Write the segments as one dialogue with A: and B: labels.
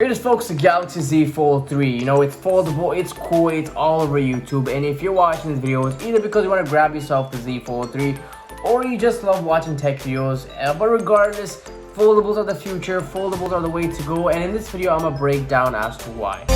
A: Here it is, folks, the Galaxy Z Fold 3. You know, it's foldable, it's cool, it's all over YouTube. And if you're watching this video, it's either because you want to grab yourself the Z Fold 3 or you just love watching tech videos. But regardless, foldables are the future, foldables are the way to go. And in this video, I'm going to break down as to why.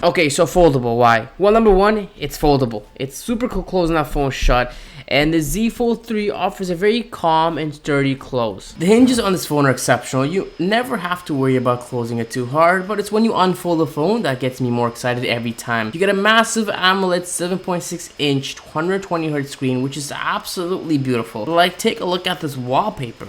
A: Okay, so foldable, why? Well, number one, it's foldable. It's super cool closing that phone shut. And the Z Fold 3 offers a very calm and sturdy close. The hinges on this phone are exceptional. You never have to worry about closing it too hard, but it's when you unfold the phone that gets me more excited every time. You get a massive AMOLED 7.6-inch 120Hz screen, which is absolutely beautiful. Like, take a look at this wallpaper.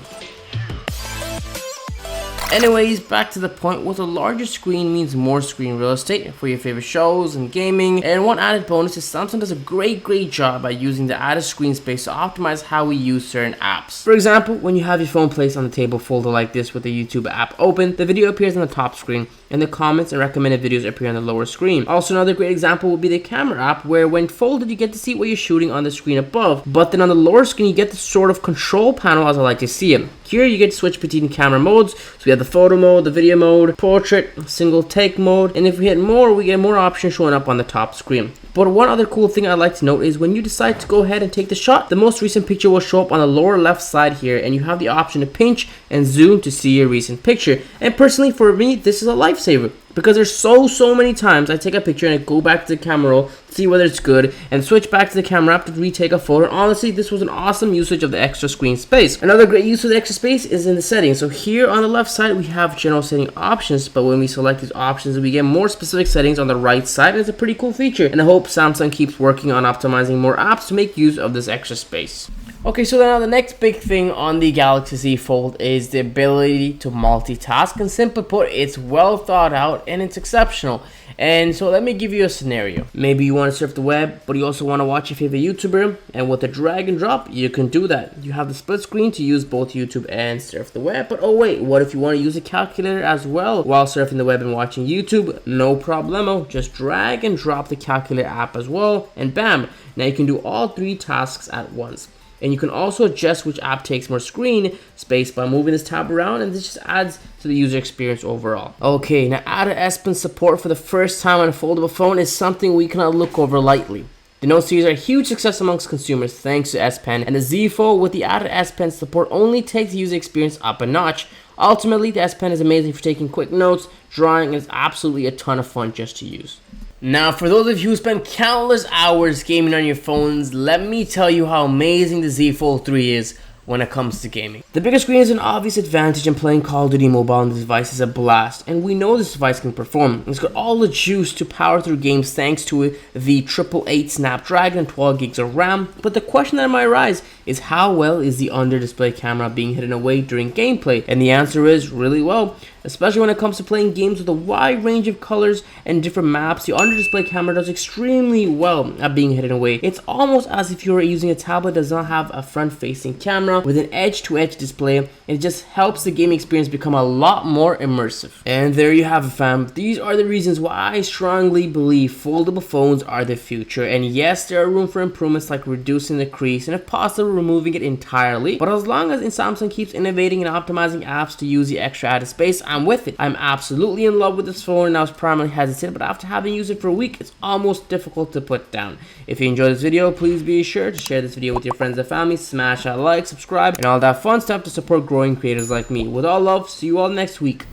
A: Anyways, back to the point, with a larger screen means more screen real estate for your favorite shows and gaming. And one added bonus is Samsung does a great job by using the added screen space to optimize how we use certain apps. For example, when you have your phone placed on the table folded like this with the YouTube app open, the video appears on the top screen and the comments and recommended videos appear on the lower screen. Also, another great example would be the camera app, where when folded you get to see what you're shooting on the screen above, but then on the lower screen you get the sort of control panel as I like to see it. Here you get to switch between camera modes, so we have the photo mode, the video mode, portrait, single take mode, and if we hit more, we get more options showing up on the top screen. But one other cool thing I'd like to note is when you decide to go ahead and take the shot, the most recent picture will show up on the lower left side here, and you have the option to pinch and zoom to see your recent picture. And personally, for me, this is a lifesaver, because there's so many times I take a picture and I go back to the camera roll, see whether it's good, and switch back to the camera app to retake a photo. Honestly, this was an awesome usage of the extra screen space. Another great use of the extra space is in the settings. So here on the left side, we have general setting options, but when we select these options, we get more specific settings on the right side, and it's a pretty cool feature. And I hope Samsung keeps working on optimizing more apps to make use of this extra space. Okay, so now the next big thing on the Galaxy Z Fold is the ability to multitask, and simply put, it's well thought out and it's exceptional. And so let me give you a scenario. Maybe you want to surf the web, but you also want to watch your favorite YouTuber, and with the drag and drop, you can do that. You have the split screen to use both YouTube and surf the web, but oh wait, what if you want to use a calculator as well while surfing the web and watching YouTube? No problemo, just drag and drop the calculator app as well, and bam, now you can do all three tasks at once. And you can also adjust which app takes more screen space by moving this tab around, and this just adds to the user experience overall. Okay, now added S Pen support for the first time on a foldable phone is something we cannot look over lightly. The Note series are a huge success amongst consumers thanks to S Pen, and the Z Fold with the added S Pen support only takes the user experience up a notch. Ultimately, the S Pen is amazing for taking quick notes, drawing, and it's absolutely a ton of fun just to use. Now, for those of you who spend countless hours gaming on your phones, let me tell you how amazing the Z Fold 3 is when it comes to gaming. The bigger screen is an obvious advantage, and playing Call of Duty Mobile on this device is a blast, and we know this device can perform. It's got all the juice to power through games thanks to the 888 Snapdragon and 12 gigs of RAM, but the question that might arise is how well is the under-display camera being hidden away during gameplay? And the answer is really well. Especially when it comes to playing games with a wide range of colors and different maps, the under-display camera does extremely well at being hidden away. It's almost as if you're using a tablet that does not have a front-facing camera with an edge-to-edge display. It just helps the gaming experience become a lot more immersive. And there you have it, fam. These are the reasons why I strongly believe foldable phones are the future. And yes, there are room for improvements like reducing the crease and if possible removing it entirely. But as long as Samsung keeps innovating and optimizing apps to use the extra added space, I'm with it. I'm absolutely in love with this phone, and I was primarily hesitant, but after having used it for a week, it's almost difficult to put down. If you enjoyed this video, please be sure to share this video with your friends and family, smash that like, subscribe, and all that fun stuff to support growing creators like me. With all love, see you all next week.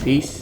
A: Peace.